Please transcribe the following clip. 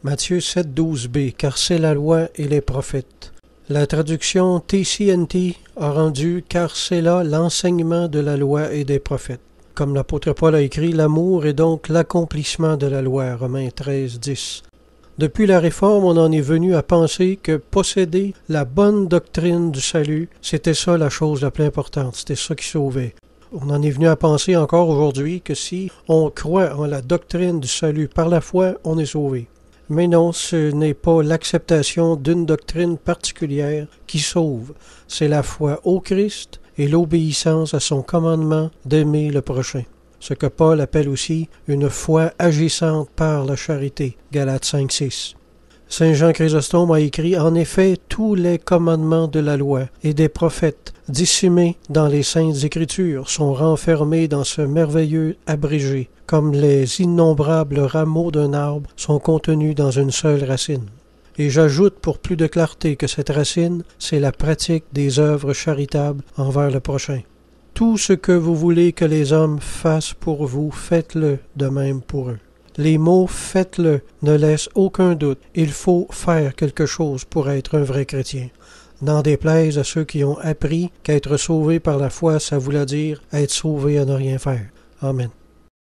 Matthieu 7,12b, car c'est la loi et les prophètes. La traduction TCNT a rendu « car c'est là l'enseignement de la loi et des prophètes ». Comme l'apôtre Paul a écrit, l'amour est donc l'accomplissement de la loi, Romains 13,10. Depuis la Réforme, on en est venu à penser que posséder la bonne doctrine du salut, c'était ça la chose la plus importante, c'était ça qui sauvait. On en est venu à penser encore aujourd'hui que si on croit en la doctrine du salut par la foi, on est sauvé. Mais non, ce n'est pas l'acceptation d'une doctrine particulière qui sauve, c'est la foi au Christ et l'obéissance à son commandement d'aimer le prochain. Ce que Paul appelle aussi une foi agissante par la charité, Galates 5,6. Saint Jean Chrysostome a écrit « En effet, tous les commandements de la loi et des prophètes, dissémés dans les saintes Écritures, sont renfermés dans ce merveilleux abrégé, comme les innombrables rameaux d'un arbre sont contenus dans une seule racine. » Et j'ajoute pour plus de clarté que cette racine, c'est la pratique des œuvres charitables envers le prochain. Tout ce que vous voulez que les hommes fassent pour vous, faites-le de même pour eux. Les mots « faites-le » ne laissent aucun doute. Il faut faire quelque chose pour être un vrai chrétien. N'en déplaise à ceux qui ont appris qu'être sauvé par la foi, ça voulait dire être sauvé à ne rien faire. Amen.